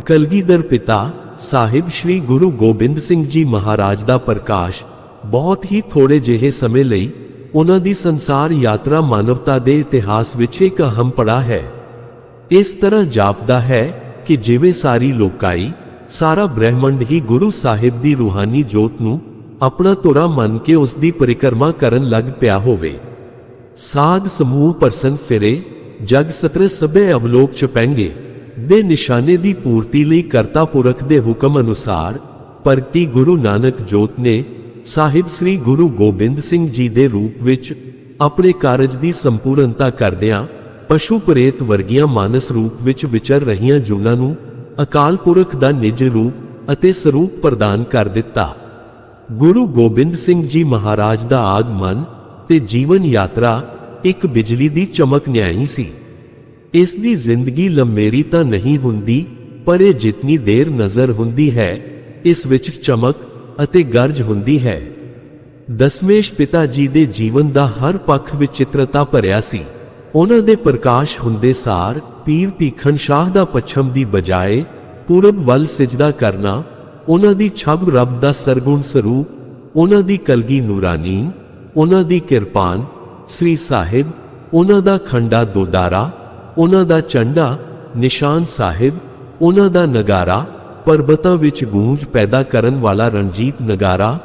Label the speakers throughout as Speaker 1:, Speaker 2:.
Speaker 1: ਕਲਗੀਧਰ ਪਿਤਾ ਸਾਹਿਬ ਸ੍ਰੀ ਗੁਰੂ ਗੋਬਿੰਦ ਸਿੰਘ ਜੀ ਮਹਾਰਾਜ ਦਾ ਪ੍ਰਕਾਸ਼ ਬਹੁਤ ਹੀ ਥੋੜੇ ਜਿਹੇ ਸਮੇਂ ਲਈ ਉਹਨਾਂ ਦੀ ਸੰਸਾਰ ਯਾਤਰਾ ਮਾਨਵਤਾ ਦੇ ਇਤਿਹਾਸ ਵਿੱਚ ਇੱਕ ਅਹਿਮ ਪੜਾਅ ਹੈ। ਇਸ ਤਰ੍ਹਾਂ ਜਾਪਦਾ ਹੈ ਕਿ ਜਿਵੇਂ ਸਾਰੀ ਲੋਕਾਈ, ਸਾਰਾ ਬ੍ਰਹਿਮੰਡ ਹੀ ਗੁਰੂ ਸਾਹਿਬ ਦੀ ਰੂਹਾਨੀ ਜੋਤ ਨੂੰ ਆਪਣਾ ਧੁਰਾ ਮੰਨ ਕੇ ਉਸ ਦੀ ਪਰਿਕਰਮਾ ਕਰਨ ਲੱਗ ਪਿਆ ਹੋਵੇ। ਸਾਧ ਸਮੂਹ ਪਰਸਨ ਫਿਰੇ, ਜਗ ਸਤਰ ਸਭੇ ਅਵਲੋਕ ਚਪੈਂਗੇ ਦੇ ਨਿਸ਼ਾਨੇ ਦੀ ਪੂਰਤੀ ਲਈ ਕਰਤਾ ਪੁਰਖ ਦੇ ਹੁਕਮ ਅਨੁਸਾਰ ਪ੍ਰਗਟੀ ਗੁਰੂ ਨਾਨਕ ਜੋਤ ਨੇ ਸਾਹਿਬ ਸ੍ਰੀ ਗੁਰੂ ਗੋਬਿੰਦ ਸਿੰਘ ਜੀ ਦੇ ਰੂਪ ਵਿੱਚ ਆਪਣੇ ਕਾਰਜ ਦੀ ਸੰਪੂਰਨਤਾ ਕਰਦਿਆਂ ਪਸ਼ੂ ਪ੍ਰੇਤ ਵਰਗੀਆਂ ਮਾਨਸ ਰੂਪ ਵਿੱਚ ਵਿਚਰ ਰਹੀਆਂ ਜੂਨਾਂ ਨੂੰ ਅਕਾਲ ਪੁਰਖ ਦਾ ਨਿਜ ਰੂਪ ਅਤੇ ਸਰੂਪ ਪ੍ਰਦਾਨ ਕਰ ਦਿੱਤਾ। ਗੁਰੂ ਗੋਬਿੰਦ ਸਿੰਘ ਜੀ ਮਹਾਰਾਜ ਦਾ ਆਗਮਨ ਤੇ ਜੀਵਨ ਯਾਤਰਾ ਇੱਕ ਬਿਜਲੀ ਦੀ ਚਮਕ ਨਿਆਈ ਸੀ। ਇਸ ਦੀ ਜ਼ਿੰਦਗੀ ਲੰਮੇਰੀ ਤਾਂ ਨਹੀਂ ਹੁੰਦੀ, ਪਰ ਇਹ ਜਿਤਨੀ ਦੇਰ ਨਜ਼ਰ ਹੁੰਦੀ ਹੈ ਇਸ ਵਿੱਚ ਚਮਕ ਅਤੇ ਗਰਜ ਹੁੰਦੀ ਹੈ। ਦਸਮੇਸ਼ ਪਿਤਾ ਜੀ ਦੇ ਜੀਵਨ ਦਾ ਹਰ ਪੱਖ ਵਿਚਿਤਰਤਾ ਭਰਿਆ ਸੀ। ਉਹਨਾਂ ਦੇ ਪ੍ਰਕਾਸ਼ ਹੁੰਦੇ ਸਾਰ ਪੀਰ ਭੀਖਨ ਸ਼ਾਹ ਦਾ ਪੱਛਮ ਦੀ ਬਜਾਏ ਪੂਰਬ ਵੱਲ ਸਿਜਦਾ ਕਰਨਾ, ਉਹਨਾਂ ਦੀ ਛਬ ਰੱਬ ਦਾ ਸਰਗੁਣ ਸਰੂਪ, ਉਹਨਾਂ ਦੀ ਕਲਗੀ ਨੂਰਾਨੀ, ਉਹਨਾਂ ਦੀ ਕਿਰਪਾਨ ਸ੍ਰੀ ਸਾਹਿਬ, ਉਹਨਾਂ ਦਾ ਖੰਡਾ ਦੋਦਾਰਾ, ਉਹਨਾਂ ਦਾ ਝੰਡਾ ਨਿਸ਼ਾਨ ਸਾਹਿਬ, ਉਹਨਾਂ ਦਾ ਨਗਾਰਾ ਪਰਬਤਾਂ ਵਿੱਚ ਗੂੰਜ ਪੈਦਾ ਕਰਨ ਵਾਲਾ ਰਣਜੀਤ ਨਗਾਰਾ,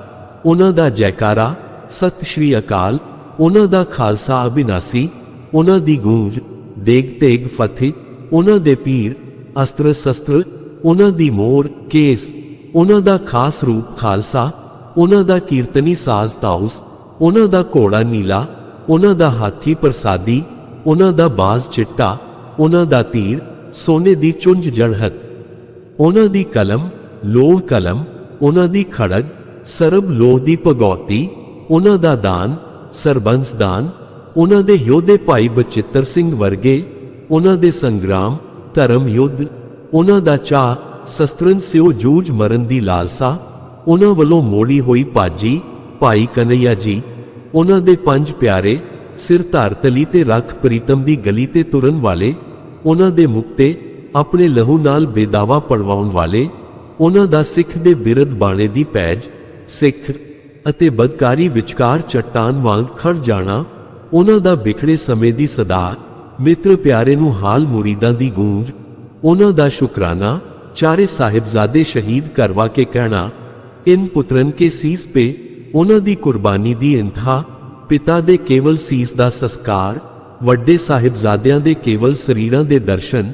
Speaker 1: ਉਹਨਾਂ ਦਾ ਜੈਕਾਰਾ ਸਤਿ ਸ਼੍ਰੀ ਅਕਾਲ, ਉਹਨਾਂ ਦਾ ਖਾਲਸਾ ਅਬਿਨਾਸੀ, ਉਹਨਾਂ ਦੀ ਗੂੰਜ ਦੇਗ ਤੇਗ ਫਤਿਹ, ਉਹਨਾਂ ਦੇ ਪੀਰ ਅਸਤਰ ਸ਼ਸਤਰ, ਉਹਨਾਂ ਦੀ ਮੋਰ ਕੇਸ, ਉਹਨਾਂ ਦਾ ਖਾਸ ਰੂਪ ਖਾਲਸਾ, ਉਹਨਾਂ ਦਾ ਕੀਰਤਨੀ ਸਾਜ਼ ਤਾਉਸ, ਉਹਨਾਂ ਦਾ ਘੋੜਾ ਨੀਲਾ, ਉਹਨਾਂ ਦਾ ਹਾਥੀ ਪ੍ਰਸਾਦੀ, ਉਹਨਾਂ ਦਾ ਬਾਜ਼ ਚਿੱਟਾ, ਉਹਨਾਂ ਦਾ ਤੀਰ ਸੋਨੇ ਦੀ ਚੁੰਝ ਜੜਹਤ, ਉਹਨਾਂ ਦੀ ਕਲਮ ਲੋਹ ਕਲਮ, ਉਹਨਾਂ ਦੀ ਖੜਗ ਸਰਬ ਲੋਹ ਦੀ ਭਗੌਤੀ, ਉਹਨਾਂ ਦਾ ਦਾਨ ਸਰਬੰਸ ਦਾਨ, ਉਹਨਾਂ ਦੇ ਯੋਧੇ ਭਾਈ ਬਚਿੱਤਰ ਸਿੰਘ ਵਰਗੇ, ਉਹਨਾਂ ਦੇ ਸੰਗਰਾਮ ਧਰਮ ਯੁੱਧ, ਉਹਨਾਂ ਦਾ ਚਾਅ ਸ਼ਸਤਰਨ ਸਿਓ ਜੂਝ ਮਰਨ ਦੀ ਲਾਲਸਾ, ਉਹਨਾਂ ਵੱਲੋਂ ਮੋੜੀ ਹੋਈ ਭਾਜੀ ਭਾਈ ਕਨਈਆ ਜੀ, ਉਹਨਾਂ ਦੇ ਪੰਜ ਪਿਆਰੇ ਸਿਰ ਧਰ ਤਲੀ ਤੇ ਰੱਖ ਪ੍ਰੀਤਮ ਦੀ ਗਲੀ ਤੇ ਤੁਰਨ ਵਾਲੇ, ਉਹਨਾਂ ਦੇ ਮੁਕਤੇ ਆਪਣੇ ਲਹੂ ਨਾਲ ਬੇਦਾਵਾ ਪੜਵਾਉਣ ਵਾਲੇ, ਉਹਨਾਂ ਦਾ ਸਿੱਖ ਦੇ ਬਿਰਧ ਬਾਣੇ ਦੀ ਪੈਜ, ਸਿੱਖ ਅਤੇ ਬਦਕਾਰੀ ਵਿਚਕਾਰ ਚੱਟਾਨ ਵਾਂਗ ਖੜ ਜਾਣਾ, ਉਹਨਾਂ ਦਾ ਵਿਖੜੇ ਸਮੇਂ ਦੀ ਸਦਾ ਮਿੱਤਰ ਪਿਆਰੇ ਨੂੰ ਹਾਲ ਮੁਰੀਦਾਂ ਦੀ ਗੂੰਜ, ਉਹਨਾਂ ਦਾ ਸ਼ੁਕਰਾਨਾ ਚਾਰੇ ਸਾਹਿਬਜ਼ਾਦੇ ਸ਼ਹੀਦ ਕਰਵਾ ਕੇ ਕਹਿਣਾ, ਇਨ ਪੁੱਤਰਨ ਕੇ ਸੀਸ ਪੇ, ਉਹਨਾਂ ਦੀ ਕੁਰਬਾਨੀ ਦੀ ਇੰਤਹਾ, ਪਿਤਾ ਦੇ ਕੇਵਲ ਸੀਸ ਦਾ ਸੰਸਕਾਰ, ਵੱਡੇ ਸਾਹਿਬਜ਼ਾਦਿਆਂ ਦੇ ਕੇਵਲ ਸਰੀਰਾਂ ਦੇ ਦਰਸ਼ਨ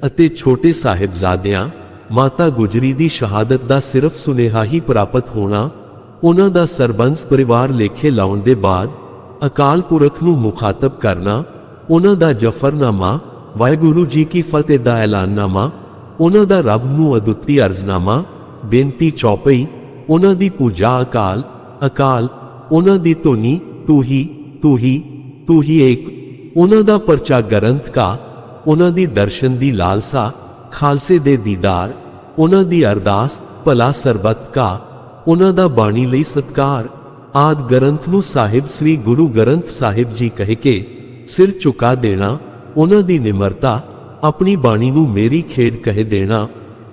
Speaker 1: ਅਤੇ ਛੋਟੇ ਸਾਹਿਬਜ਼ਾਦਿਆਂ ਮਾਤਾ ਗੁਜਰੀ ਦੀ ਸ਼ਹਾਦਤ ਦਾ ਸਿਰਫ ਸੁਨੇਹਾ ਹੀ ਪ੍ਰਾਪਤ ਹੋਣਾ, ਉਹਨਾਂ ਦਾ ਸਰਬੰਸ ਪਰਿਵਾਰ ਲੇਖੇ ਲਾਉਣ ਦੇ ਬਾਅਦ ਅਕਾਲ ਪੁਰਖ ਨੂੰ ਮੁਖਾਤਬ ਕਰਨਾ, ਉਹਨਾਂ ਦਾ ਜਫਰਨਾਮਾ ਵਾਹਿਗੁਰੂ ਜੀ ਕੀ ਫਤਿਹ ਦਾ ਐਲਾਨਨਾਮਾ, ਉਹਨਾਂ ਦਾ ਰੱਬ ਨੂੰ ਅਦੁੱਤੀ ਅਰਜ਼ਨਾਮਾ ਬੇਨਤੀ ਚੌਪਈ, ਉਹਨਾਂ ਦੀ ਪੂਜਾ ਅਕਾਲ ਅਕਾਲ, ਉਹਨਾਂ ਦੀ ਧੁਨੀ ਤੂੰ ਹੀ ਏਕ, ਉਹਨਾਂ ਦਾ ਪਰਚਾ ਗ੍ਰੰਥ ਕਾ, ਉਹਨਾਂ ਦੀ ਦਰਸ਼ਨ ਦੀ ਲਾਲਸਾ ਖਾਲਸੇ ਦੇ ਦੀਦਾਰ, ਉਹਨਾਂ ਦੀ ਅਰਦਾਸ ਭਲਾ ਸਰਬੱਤ ਕਾ, ਉਹਨਾਂ ਦਾ ਬਾਣੀ ਲਈ ਸਤਕਾਰ ਆਦਿ ਗ੍ਰੰਥ ਨੂੰ ਸਾਹਿਬ ਸ੍ਰੀ ਗੁਰੂ ਗ੍ਰੰਥ ਸਾਹਿਬ ਜੀ ਕਹਿ ਕੇ ਸਿਰ ਝੁਕਾ ਦੇਣਾ, ਉਹਨਾਂ ਦੀ ਨਿਮਰਤਾ ਆਪਣੀ ਬਾਣੀ ਨੂੰ ਮੇਰੀ ਖੇਡ ਕਹਿ ਦੇਣਾ,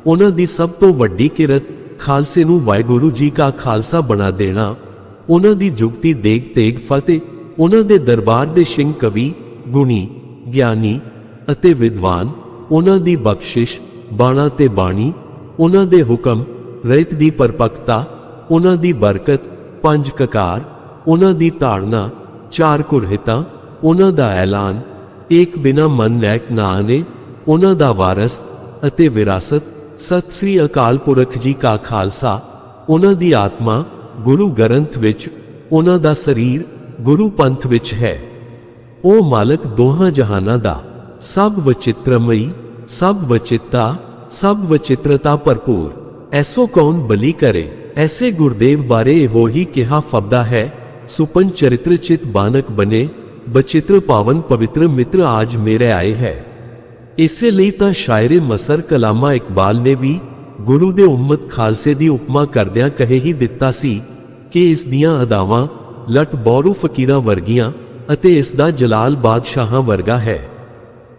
Speaker 1: ਉਹਨਾਂ ਦੀ ਸਭ ਤੋਂ ਵੱਡੀ ਕਿਰਤ ਖਾਲਸੇ ਨੂੰ ਵਾਹਿਗੁਰੂ ਜੀ ਕਾ ਖਾਲਸਾ ਬਣਾ ਦੇਣਾ, ਉਹਨਾਂ ਦੀ ਜੁਗਤੀ ਦੇਗ ਤੇਗ ਫਤਿਹ, ਉਹਨਾਂ ਦੇ ਦਰਬਾਰ ਦੇ ਸਿੰਘ ਕਵੀ ਗੁਣੀ ਗਿਆਨੀ ਅਤੇ ਵਿਦਵਾਨ, ਉਹਨਾਂ ਦੀ ਬਖਸ਼ਿਸ਼ ਬਾਣਾ ਤੇ ਬਾਣੀ, ਉਹਨਾਂ ਦੇ ਹੁਕਮ ਰਹਿਤ ਦੀ ਪਰਪੱਕਤਾ, ਉਹਨਾਂ ਦੀ ਬਰਕਤ ਪੰਜ ਕਕਾਰ, ਉਹਨਾਂ ਦੀ ਧਾਰਨਾ ਚਾਰ ਕੁਰਹਿਤਾਂ, ਉਹਨਾਂ ਦਾ ਐਲਾਨ ਏਕ ਬਿਨਾ ਮਨ ਲੈਕ ਨਾ ਆਨੇ, ਉਹਨਾਂ ਦਾ ਵਾਰਸ ਅਤੇ ਵਿਰਾਸਤ ਸਤਿ ਸ੍ਰੀ ਅਕਾਲ ਪੁਰਖ ਜੀ ਕਾ ਖਾਲਸਾ, ਉਹਨਾਂ ਦੀ ਆਤਮਾ ਗੁਰੂ ਗ੍ਰੰਥ ਵਿੱਚ, ਉਹਨਾਂ ਦਾ ਸਰੀਰ ਗੁਰੂ ਪੰਥ ਵਿੱਚ ਹੈ। ਉਹ ਮਾਲਕ ਦੋਹਾਂ ਜਹਾਨਾਂ ਦਾ, ਸਭ ਵਚਿਤ੍ਰਮਈ ਸਭ ਵਚਿੱਤਾ ਸਭ ਵਚਿਤ੍ਰਤਾ ਭਰਪੂਰ, ਐਸੋ ਕੌਣ ਬਲੀ ਕਰੇ। ਐਸੇ ਗੁਰਦੇਵ ਬਾਰੇ ਇਹੋ ਹੀ ਕਿਹਾ ਫਬਦਾ ਹੈ, ਸੁਪਨ ਚਰਿਤ੍ਰ ਚਿਤ ਬਾਨਕ ਬਨੇ, ਬਚਿਤ੍ਰ ਪਾਵਨ ਪਵਿੱਤਰ ਮਿੱਤਰ ਆਜ ਮੇਰੇ ਆਏ ਹੈ। ਇਸੇ ਲਈ ਤਾਂ ਸ਼ਾਇਰੇ ਮਸਰ ਕਲਾਮਾ ਇਕਬਾਲ ਨੇ ਵੀ ਗੁਰੂ ਦੇ ਉਮਤ ਖਾਲਸੇ ਦੀ ਉਪਮਾ ਕਰਦਿਆਂ ਕਹੇ ਹੀ ਦਿੱਤਾ ਸੀ ਕਿ ਇਸ ਦੀਆਂ ਅਦਾਵਾਂ ਲਟ ਬੌਰੂ ਫਕੀਰਾਂ ਵਰਗੀਆਂ ਅਤੇ ਇਸ ਦਾ ਜਲਾਲ ਬਾਦਸ਼ਾਹਾਂ ਵਰਗਾ ਹੈ।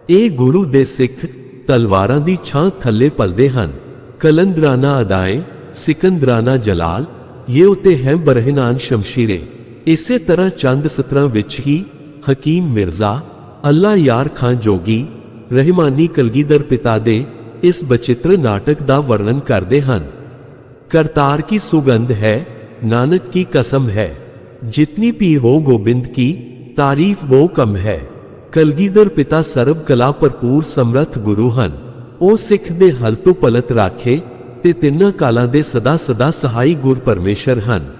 Speaker 1: ਇਹ ਗੁਰੂ ਦੇ ਸਿੱਖ ਤਲਵਾਰਾਂ ਦੀ ਛਾਂ ਥੱਲੇ ਪਲਦੇ ਹਨ। ਕਲੰਦਰਾਨਾ ਅਦਾਏ ਸਿਕੰਦਰਾਨਾ ਜਲਾਲ ਇਹ ਉਤੇ ਹੈ ਬਰਹਿਨਾਨ ਸ਼ਮਸ਼ੀਰੇ। ਇਸੇ ਤਰ੍ਹਾਂ ਚੰਦ ਸਤਰਾਂ ਵਿੱਚ ਹੀ ਹਕੀਮ ਮਿਰਜ਼ਾ, ਅੱਲਾ ਯਾਰ ਖਾਂ ਜੋਗੀ, ਰਹਿਮਾਨੀ ਕਲਗੀਧਰ ਪਿਤਾ ਦੇ ਇਸ ਬਚਿੱਤਰ ਨਾਟਕ ਦਾ ਵਰਣਨ ਕਰਦੇ ਹਨ। करतार की सुगंध है, नानक की कसम है, जितनी पी हो गोबिंद की तारीफ वो कम है। कलगीधर पिता सर्व कला भरपूर समर्थ गुरु हन। ओ सिख दे हल तो पलत राखे ते तिन्ना कालां दे सदा सदा सहाई गुर परमेश्वर हन।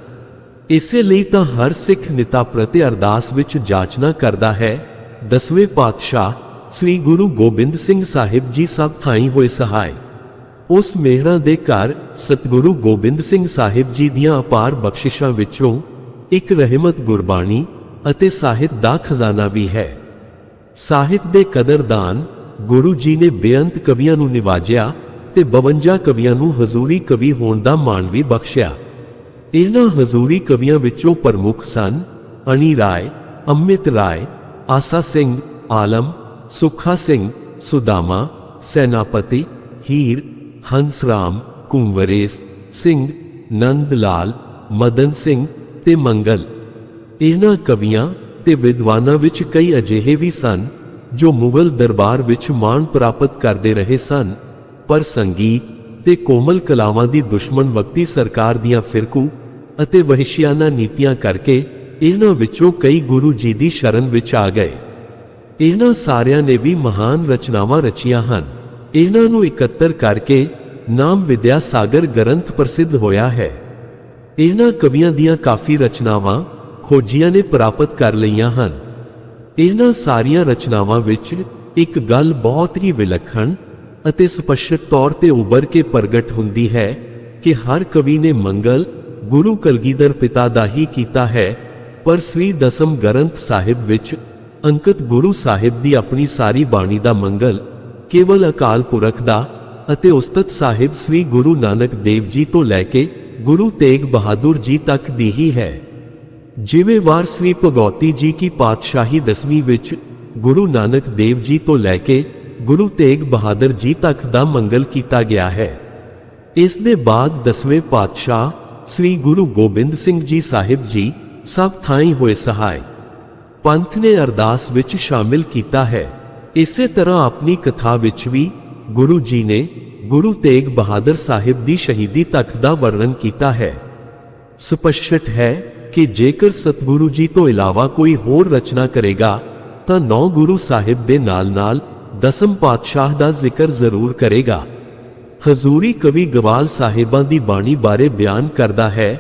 Speaker 1: इसे ਲਈ ਤਾਂ हर सिख निता प्रति अरदास विच जाचना करदा है। 10वें पातशाह श्री गुरु गोबिंद सिंह साहिब जी सब थाई होए सहाय। उस मेहरा दे घर सतगुरु गोबिंद सिंह साहिब जी दियां अपार बख्शिशां विचों एक रहमत गुरबाणी अते साहित दा खजाना भी है। साहित दे कदरदान गुरु जी ने बेअंत कवियां नूं निवाजिया ते 52 कवियां नूं हजूरी कवि होण दा माण भी बख्शिया। इन्हां हजूरी कवियां विचों प्रमुख सन अणी राय, अमित राय, आसा सिंह, आलम, सुखा सिंह, सुदामा, सैनापति, हीर, हंसराम, कुंवरेस सिंह, नंदलाल, मदन सिंह ते मंगल। इन्हां कवियां ते विद्वानां विच कई अजिहे भी सन जो मुगल दरबार विच माण प्राप्त करते रहे सन, पर संगीत ते कोमल कलावां दी दुश्मन वक्ती सरकार दियां फिरकू अते वहिशियाना नीतियां करके इन्हां विचों कई गुरु जी दी शरण विच आ गए। इन्हां सारियां ने भी महान रचनावां रचियां हन। इन्हां नूं इकत्तर करके नाम विद्या सागर ग्रंथ प्रसिद्ध होया है। इन्हां कवियां दियां काफी रचनावां खोजियां ने प्राप्त कर लईयां हन। इन्हां सारियां रचनावां विच एक गल बहुत ही विलक्षण अते स्पष्ट तौर ते उभर के प्रगट हुंदी है कि हर कवि ने मंगल गुरु कलगीधर पिता दा ही कीता है, पर श्री दसम ग्रंथ साहिब विच अंकित गुरु साहिब दी अपनी सारी बाणी दा मंगल केवल अकाल पुरख दा अते उस्ताद साहिब श्री गुरु नानक देव जी तो लैके गुरु तेग बहादुर जी तक दी ही है। जिवें वार श्री भगौती जी की पातशाही 10वीं विच गुरु नानक देव जी तो लैके गुरु तेग बहादुर जी तक दा मंगल कीता गया है। इस दे बाद 10वें पातशाह श्री गुरु गोबिंद सिंह जी साहिब जी सब थाई होए सहाय पंथ ने अरदास विच शामिल कीता है। इसे तरह अपनी कथा विच भी गुरु जी ने गुरु तेग बहादुर साहिब दी शहीदी तक दा वर्णन कीता है। स्पष्ट है कि जेकर सतगुरु जी तो इलावा कोई होर रचना करेगा तां 9 गुरु साहिब दे नाल नाल 10म पातशाह दा जिक्र जरूर करेगा। हजूरी कवि गवाल साहिबां दी बाणी बारे बयान करदा है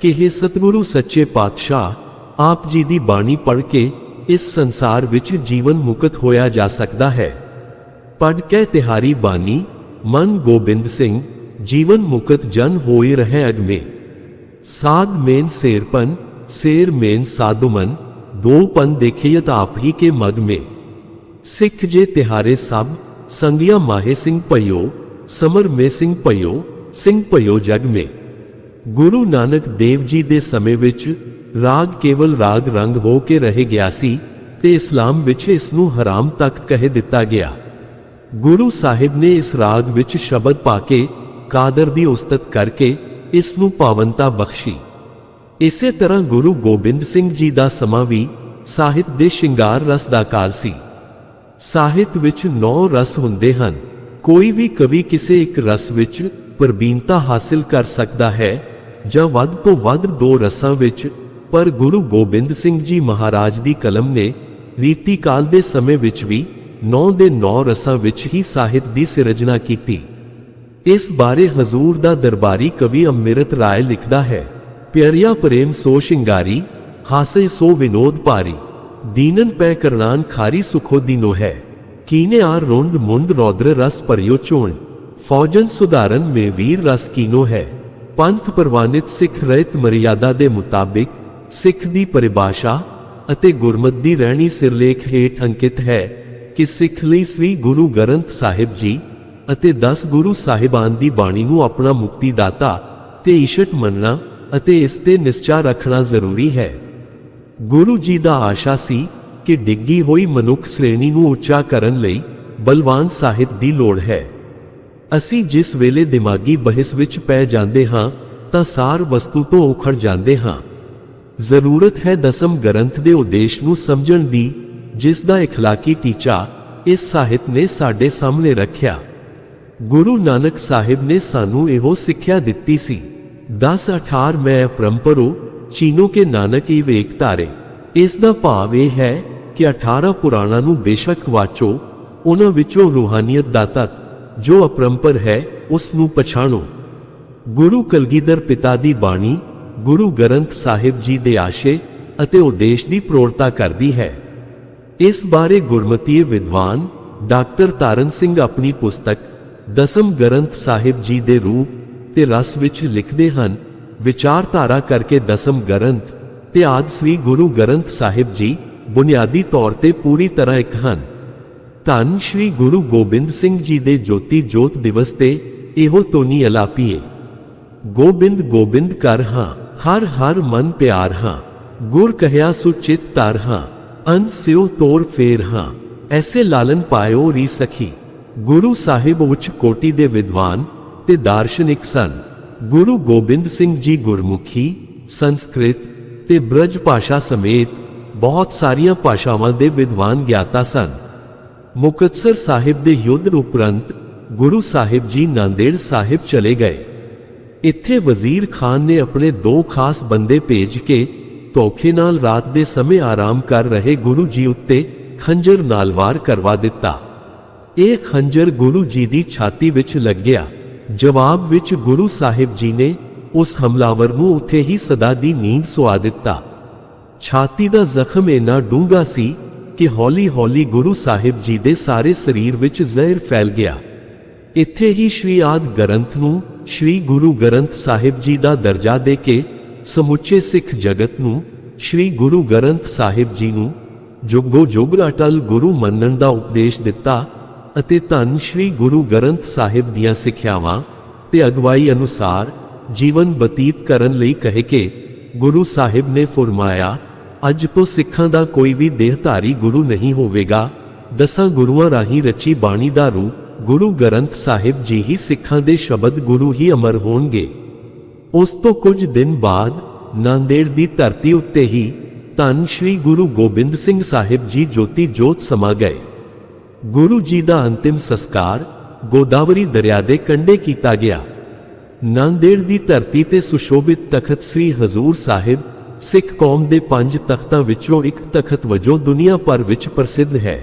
Speaker 1: कि हे सतगुरु सच्चे पातशाह आप जी दी बाणी पढ़ के इस संसार विच जीवन मुक्त होया जा सकता है। पढ़ के तिहारी बानी मन गोबिंद सिंह जीवन मुक्त जन होए रहे अगमे। साध मेन शेरपन शेर मेन साधुमन दो पन देखियत आप ही के मग में। सिख जे तिहारे सब संगिया माहे सिंह पयो समर में सिंह पयो जग में। गुरु नानक देव जी दे समय विच राग केवल राग रंग हो के रह गया सी ते इस्लाम विच इसनूं हराम तक कह दिता गया। गुरु साहिब ने इस राग विच शब्द पाके कादर दी उस्तत करके इसनूं पावनता बख्शी। इसे तरह गुरु गोबिंद सिंह जी दा समां भी ਸਾਹਿਤ ਦੇ ਸ਼ਿੰਗਾਰ ਰਸ ਦਾ ਕਾਲ ਸੀ। ਸਾਹਿਤ ਵਿੱਚ 9 ਰਸ ਹੁੰਦੇ ਹਨ। ਕੋਈ ਵੀ ਕਵੀ ਕਿਸੇ ਇੱਕ ਰਸ ਵਿੱਚ ਪ੍ਰਬੀਨਤਾ ਹਾਸਿਲ ਕਰ ਸਕਦਾ ਹੈ ਜਾਂ ਵੱਧ ਤੋਂ ਵੱਧ 2 ਰਸਾਂ ਵਿੱਚ, ਪਰ ਗੁਰੂ ਗੋਬਿੰਦ ਸਿੰਘ ਜੀ ਮਹਾਰਾਜ ਦੀ ਕਲਮ ਨੇ ਰੀਤੀ ਕਾਲ ਦੇ ਸਮੇਂ ਵਿੱਚ ਵੀ 9 ਦੇ 9 ਰਸਾਂ ਵਿੱਚ ਹੀ ਸਾਹਿਤ ਦੀ ਸਿਰਜਣਾ ਕੀਤੀ। ਇਸ ਬਾਰੇ ਹਜ਼ੂਰ ਦਾ ਦਰਬਾਰੀ ਕਵੀ ਅੰਮ੍ਰਿਤ ਰਾਏ ਲਿਖਦਾ ਹੈ, ਪਿਆਰਿਆ ਪ੍ਰੇਮ ਸੋ ਸ਼ਿੰਗਾਰੀ ਹਾਸੇ ਸੋ ਵਿਨੋਦ ਭਾਰੀ, ਦੀਨਨ ਪੈ ਕਰਨਾਨ ਖਾਰੀ ਸੁਖੋ ਦੀਨੋ ਹੈ, कीने आर रोंड मुंड रौद्र रस परियो चोण, फौजन सुधारन में वीर रस कीनो है। पंथ प्रवानित सिख रहित मर्यादा दे मुताबिक सिख दी परिभाषा अते गुरमत दी रहनी सिरलेख हेठ अंकित है कि सिख लई श्री गुरु ग्रंथ साहिब जी अते 10 गुरु साहिबान दी बाणी नूं अपना मुक्ति दाता ते ईशट मनना अते इस ते निश्चा रखना जरूरी है। गुरु जी दा आशा सी कि डिग्गी होई मनुख श्रेणी नूं ਉੱਚਾ ਕਰਨ ਲਈ ਬਲਵਾਨ ਸਾਹਿਤ ਦੀ ਲੋੜ ਹੈ। ਅਸੀਂ ਜਿਸ ਵੇਲੇ ਦਿਮਾਗੀ ਬਹਿਸ ਵਿੱਚ ਪੈ ਜਾਂਦੇ ਹਾਂ ਤਾਂ ਸਾਰ ਵਸਤੂ ਤੋਂ ਉਖੜ ਜਾਂਦੇ ਹਾਂ। ਜ਼ਰੂਰਤ ਹੈ ਦਸਮ ਗ੍ਰੰਥ ਦੇ ਉਦੇਸ਼ ਨੂੰ ਸਮਝਣ ਦੀ, ਜਿਸ ਦਾ ਇਖਲਾਕੀ ਟੀਚਾ ਇਸ ਸਾਹਿਤ ਨੇ ਸਾਡੇ ਸਾਹਮਣੇ ਰੱਖਿਆ। ਗੁਰੂ ਨਾਨਕ ਸਾਹਿਬ ਨੇ ਸਾਨੂੰ ਇਹੋ ਸਿੱਖਿਆ ਦਿੱਤੀ ਸੀ, 10-18 ਮੈਂ ਅਪਰੰਪਰੋ ਚੀਨੋ ਕੇ ਨਾਨਕ ਹੀ ਵੇਖ ਧਾਰੇ। ਇਸ ਦਾ ਭਾਵ ਇਹ ਹੈ ਕਿ 18 ਪੁਰਾਣਾਂ ਨੂੰ ਬੇਸ਼ੱਕ ਵਾਚੋ, ਉਹਨਾਂ ਵਿੱਚੋਂ ਰੂਹਾਨੀਅਤ ਦਾ ਤੱਤ ਜੋ ਅਪਰੰਪਰ ਹੈ ਉਸ ਨੂੰ ਪਛਾਣੋ। ਗੁਰੂ ਕਲਗੀਧਰ ਪਿਤਾ ਦੀ ਬਾਣੀ ਗੁਰੂ ਗ੍ਰੰਥ ਸਾਹਿਬ ਜੀ ਦੇ ਆਸ਼ੇ ਅਤੇ ਉਦੇਸ਼ ਦੀ ਪ੍ਰੋੜਤਾ ਕਰਦੀ ਹੈ। ਇਸ ਬਾਰੇ ਗੁਰਮਤੀਏ ਵਿਦਵਾਨ ਡਾਕਟਰ ਤਾਰਨ ਸਿੰਘ ਆਪਣੀ ਪੁਸਤਕ ਦਸਮ ਗ੍ਰੰਥ ਸਾਹਿਬ ਜੀ ਦੇ ਰੂਪ ਤੇ ਰਸ ਵਿੱਚ ਲਿਖਦੇ ਹਨ, ਵਿਚਾਰਧਾਰਾ ਕਰਕੇ ਦਸਮ ਗ੍ਰੰਥ ਤੇ ਆਦਿ ਸ੍ਰੀ ਗੁਰੂ ਗ੍ਰੰਥ ਸਾਹਿਬ ਜੀ ਬੁਨਿਆਦੀ ਤੌਰ ਤੇ ਪੂਰੀ ਤਰ੍ਹਾਂ ਇੱਕ ਹਨ। ਧੰਨ ਸ਼੍ਰੀ ਗੁਰੂ ਗੋਬਿੰਦ ਸਿੰਘ ਜੀ ਦੇ ਜੋਤੀ ਜੋਤ ਦਿਵਸ ਤੇ ਇਹੋ ਤੋਨੀ ਅਲਾਪੀਏ। ਗੋਬਿੰਦ ਗੋਬਿੰਦ ਕਰ ਹਾਂ, ਹਰ ਹਰ ਮਨ ਪਿਆਰ ਹਾਂ, ਗੁਰ ਕਹਿਆ ਸੁਚਿਤ ਤਰ ਹਾਂ, ਅੰਨ ਸਿਉ ਤੋਰ ਫੇਰ ਹਾਂ, ਐਸੇ ਲਾਲਨ ਪਾਇਓ ਰੀ ਸਖੀ। ਗੁਰੂ ਸਾਹਿਬ ਉੱਚ ਕੋਟੀ ਦੇ ਵਿਦਵਾਨ ਤੇ ਦਾਰਸ਼ਨਿਕ ਸਨ। ਗੁਰੂ ਗੋਬਿੰਦ ਸਿੰਘ ਜੀ ਗੁਰਮੁਖੀ, ਸੰਸਕ੍ਰਿਤ ਤੇ ਬ੍ਰਜ ਭਾਸ਼ਾ ਸਮੇਤ ਬਹੁਤ ਸਾਰੀਆਂ ਭਾਸ਼ਾਵਾਂ ਦੇ ਵਿਦਵਾਨ ਗਿਆਤਾ ਸਨ। ਮੁਕਤਸਰ ਸਾਹਿਬ ਦੇ ਯੁੱਧ ਉਪਰੰਤ ਗੁਰੂ ਸਾਹਿਬ ਜੀ ਨਾਂਦੇੜ ਸਾਹਿਬ ਚਲੇ ਗਏ। ਇੱਥੇ ਵਜ਼ੀਰ ਖਾਨ ਨੇ ਆਪਣੇ 2 ਖਾਸ ਬੰਦੇ ਭੇਜ ਕੇ ਧੋਖੇ ਨਾਲ ਰਾਤ ਦੇ ਸਮੇਂ ਆਰਾਮ ਕਰ ਰਹੇ ਗੁਰੂ ਜੀ ਉੱਤੇ ਖੰਜਰ ਨਾਲ ਵਾਰ ਕਰਵਾ ਦਿੱਤਾ। ਇਹ ਖੰਜਰ ਗੁਰੂ ਜੀ ਦੀ ਛਾਤੀ ਵਿੱਚ ਲੱਗਿਆ। ਜਵਾਬ ਵਿੱਚ ਗੁਰੂ ਸਾਹਿਬ ਜੀ ਨੇ ਉਸ ਹਮਲਾਵਰ ਨੂੰ ਉੱਥੇ ਹੀ ਸਦਾ ਦੀ ਨੀਂਦ ਸੁਆ ਦਿੱਤਾ। ਛਾਤੀ ਦਾ ਜ਼ਖਮ ਇੰਨਾ ਡੂੰਘਾ ਸੀ ਕਿ ਹੌਲੀ-ਹੌਲੀ ਗੁਰੂ ਸਾਹਿਬ ਜੀ ਦੇ ਸਾਰੇ ਸਰੀਰ ਵਿੱਚ ਜ਼ਹਿਰ ਫੈਲ ਗਿਆ। ਇੱਥੇ ਹੀ ਸ਼੍ਰੀ ਆਦਿ ਗ੍ਰੰਥ ਨੂੰ ਸ਼੍ਰੀ ਗੁਰੂ ਗ੍ਰੰਥ ਸਾਹਿਬ ਜੀ ਦਾ ਦਰਜਾ ਦੇ ਕੇ ਸਮੁੱਚੇ ਸਿੱਖ ਜਗਤ ਨੂੰ ਸ਼੍ਰੀ ਗੁਰੂ ਗ੍ਰੰਥ ਸਾਹਿਬ ਜੀ ਨੂੰ ਜੁਗੋ ਜੁਗ ਅਟਲ ਗੁਰੂ ਮੰਨਣ ਦਾ ਉਪਦੇਸ਼ ਦਿੱਤਾ ਅਤੇ ਧੰਨ ਸ਼੍ਰੀ ਗੁਰੂ ਗ੍ਰੰਥ ਸਾਹਿਬ ਦੀਆਂ ਸਿੱਖਿਆਵਾਂ ਤੇ ਅਗਵਾਈ ਅਨੁਸਾਰ ਜੀਵਨ ਬਤੀਤ ਕਰਨ ਲਈ ਕਹਿ ਕੇ ਗੁਰੂ ਸਾਹਿਬ ਨੇ ਫਰਮਾਇਆ, ਅੱਜ ਤੋਂ ਸਿੱਖਾਂ ਦਾ ਕੋਈ ਵੀ ਦੇਹਧਾਰੀ ਗੁਰੂ ਨਹੀਂ ਹੋਵੇਗਾ। 10 ਗੁਰੂਆਂ ਰਾਹੀਂ ਰਚੀ ਬਾਣੀ ਦਾ ਰੂਪ ਗੁਰੂ ਗ੍ਰੰਥ ਸਾਹਿਬ ਜੀ ਹੀ ਸਿੱਖਾਂ ਦੇ ਸ਼ਬਦ ਗੁਰੂ ਹੀ ਅਮਰ ਹੋਣਗੇ। ਉਸ ਤੋਂ ਕੁਝ ਦਿਨ ਬਾਅਦ ਨਾਂਦੇੜ ਦੀ ਧਰਤੀ ਉੱਤੇ ਹੀ ਧੰਨ ਸ਼੍ਰੀ ਗੁਰੂ ਗੋਬਿੰਦ ਸਿੰਘ ਸਾਹਿਬ ਜੀ ਜੋਤੀ ਜੋਤ ਸਮਾ ਗਏ। ਗੁਰੂ ਜੀ ਦਾ ਅੰਤਿਮ ਸੰਸਕਾਰ ਗੋਦਾਵਰੀ ਦਰਿਆ ਦੇ ਕੰਢੇ ਕੀਤਾ ਗਿਆ। ਨਾਂਦੇੜ ਦੀ ਧਰਤੀ ਤੇ ਸੁਸ਼ੋਭਿਤ ਤਖਤ ਸ੍ਰੀ ਹਜ਼ੂਰ ਸਾਹਿਬ ਸਿੱਖ ਕੌਮ ਦੇ 5 ਤਖਤਾਂ ਵਿੱਚੋਂ ਇੱਕ ਤਖਤ ਵਜੋਂ ਦੁਨੀਆ ਭਰ ਵਿੱਚ ਪ੍ਰਸਿੱਧ ਹੈ।